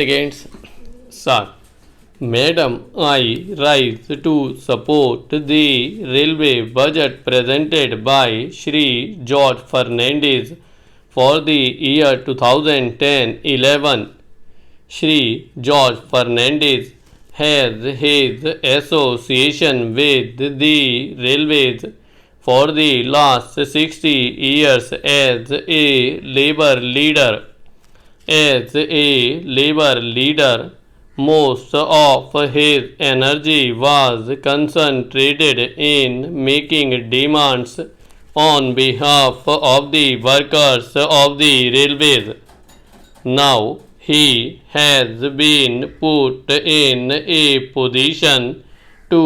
seconds. Start. Madam, I rise to support the railway budget presented by Shri George Fernandez for the year 2010-11. Shri George Fernandez has his association with the railways for the last 60 years as a labor leader. Most of his energy was concentrated in making demands on behalf of the workers of the railways. Now he has been put in a position to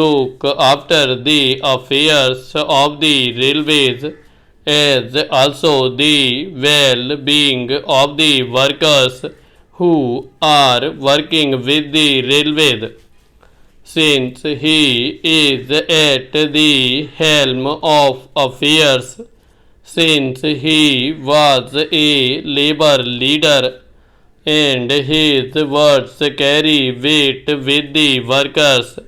look after the affairs of the railways as also the well-being of the workers who are working with the railways. Since he is at the helm of affairs, since he was a labor leader, and his words carry weight with the workers,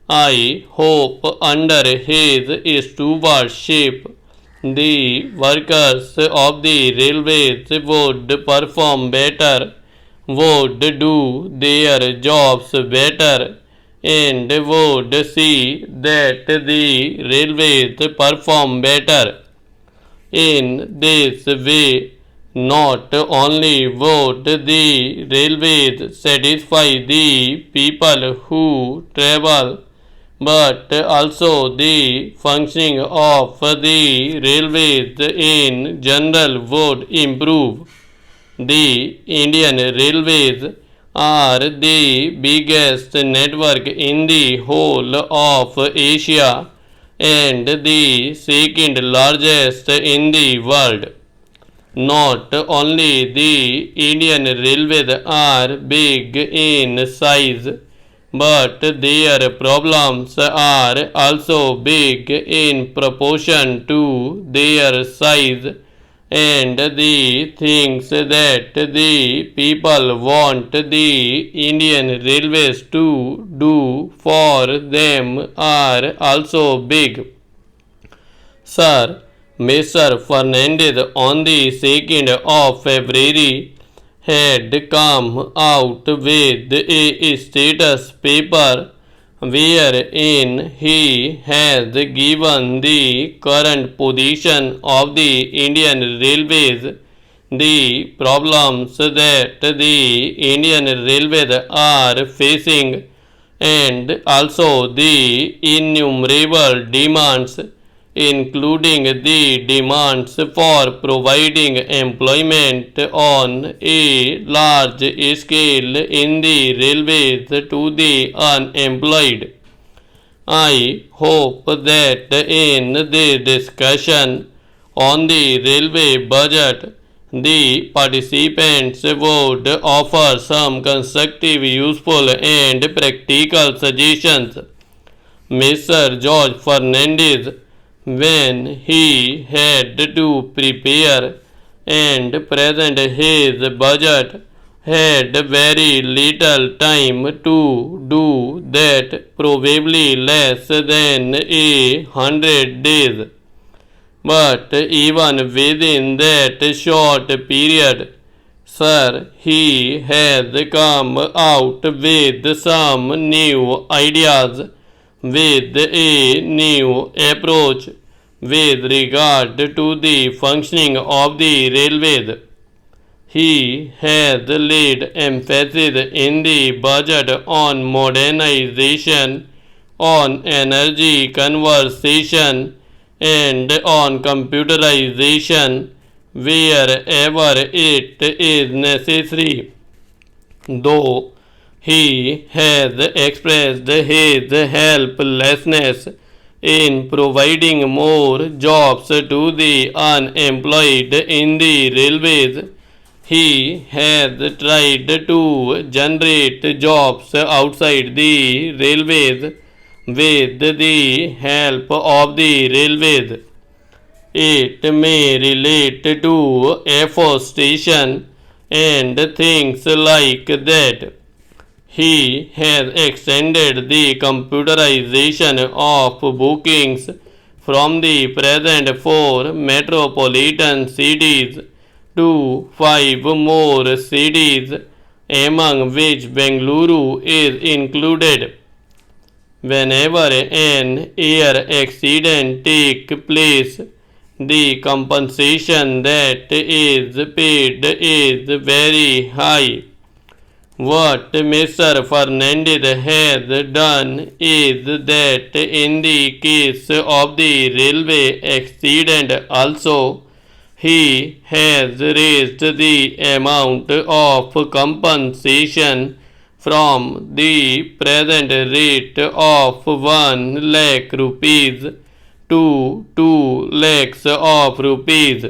I hope under his stewardship the workers of the railways would perform better, would do their jobs better, and would see that the railways perform better. In this way, not only would the railways satisfy the people who travel, but also the functioning of the railways in general would improve. The Indian Railways are the biggest network in the whole of Asia and the second largest in the world. Not only the Indian Railways are big in size, but their problems are also big in proportion to their size, and the things that the people want the Indian Railways to do for them are also big. Sir, Mr. Fernandez on the 2nd of February had come out with a status paper wherein he has given the current position of the Indian Railways, the problems that the Indian Railways are facing, and also the innumerable demands, including the demands for providing employment on a large scale in the railways to the unemployed. I hope that in the discussion on the railway budget, the participants would offer some constructive, useful and practical suggestions. Mr. George Fernandez, when he had to prepare and present his budget, had very little time to do that, probably less than 100 days. But even within that short period, sir, he has come out with some new ideas, with a new approach with regard to the functioning of the railways. He has laid emphasis in the budget on modernization, on energy conservation, and on computerization wherever it is necessary. Though he has expressed his helplessness in providing more jobs to the unemployed in the railways, he has tried to generate jobs outside the railways with the help of the railways. It may relate to afforestation, and things like that. He has extended the computerization of bookings from the present 4 metropolitan cities to 5 more cities, among which Bengaluru is included. Whenever an air accident takes place, the compensation that is paid is very high. What Mr. Fernandez has done is that in the case of the railway accident also, he has raised the amount of compensation from the present rate of 1 lakh rupees to 2 lakhs of rupees.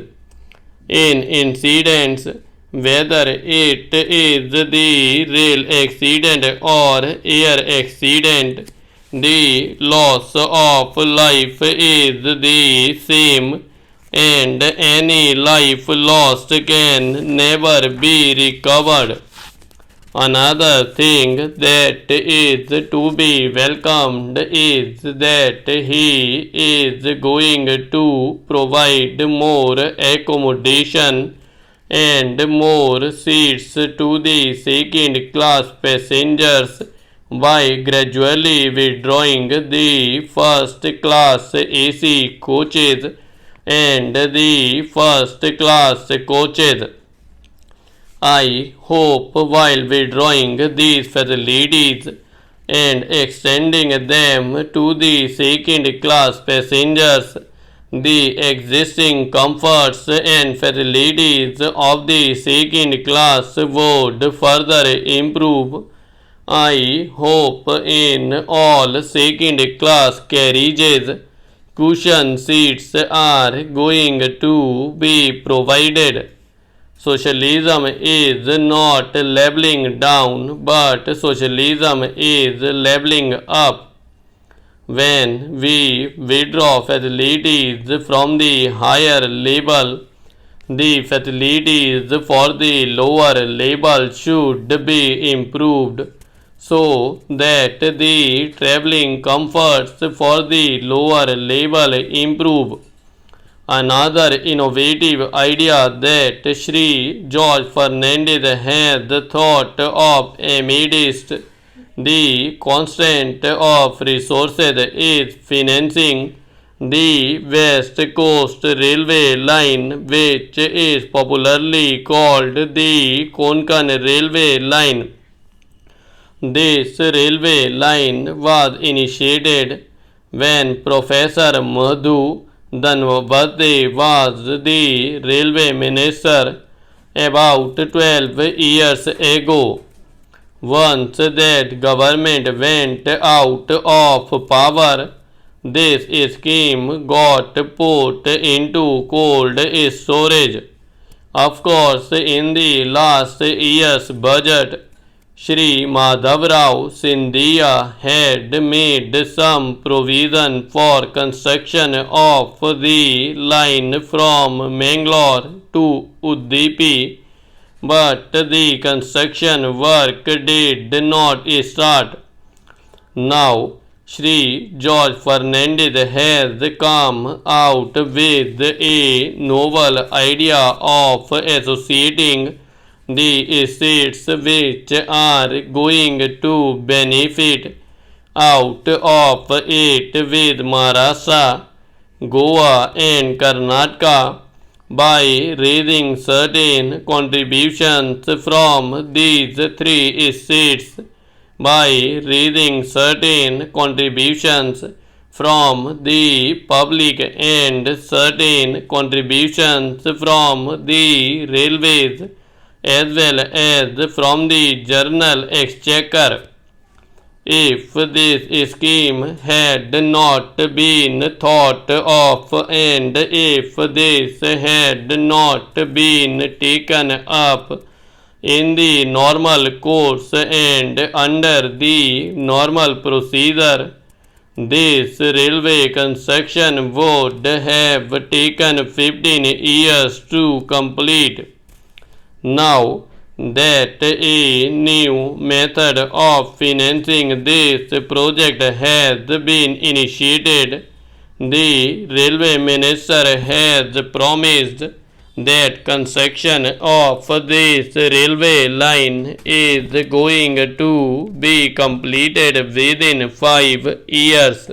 In incidents, whether it is the rail accident or air accident, the loss of life is the same, and any life lost can never be recovered. Another thing that is to be welcomed is that he is going to provide more accommodation and more seats to the second class passengers by gradually withdrawing the first class AC coaches and the first class coaches. I hope while withdrawing these facilities and extending them to the second class passengers, the existing comforts and facilities of the second class would further improve. I hope in all second class carriages, cushion seats are going to be provided. Socialism is not leveling down, but socialism is leveling up. When we withdraw facilities from the higher level, the facilities for the lower level should be improved so that the travelling comforts for the lower level improve. Another innovative idea that Sri George Fernandez has thought of amidst the constraint of resources is financing the West Coast Railway line, which is popularly called the Konkan Railway line. This railway line was initiated when Professor Madhu Dhanvade was the railway minister about 12 years ago. Once that government went out of power, this scheme got put into cold storage. Of course, in the last year's budget, Shri Madhavrao Sindhia had made some provision for construction of the line from Mangalore to Udupi, but the construction work did not start. Now, Shri George Fernandez has come out with a novel idea of associating the states which are going to benefit out of it with Maharashtra, Goa and Karnataka by raising certain contributions from these three states, by raising certain contributions from the public and certain contributions from the railways, as well as from the general exchequer. If this scheme had not been thought of, and if this had not been taken up in the normal course and under the normal procedure, this railway construction would have taken 15 years to complete. Now, that a new method of financing this project has been initiated. The railway minister has promised that construction of this railway line is going to be completed within 5 years.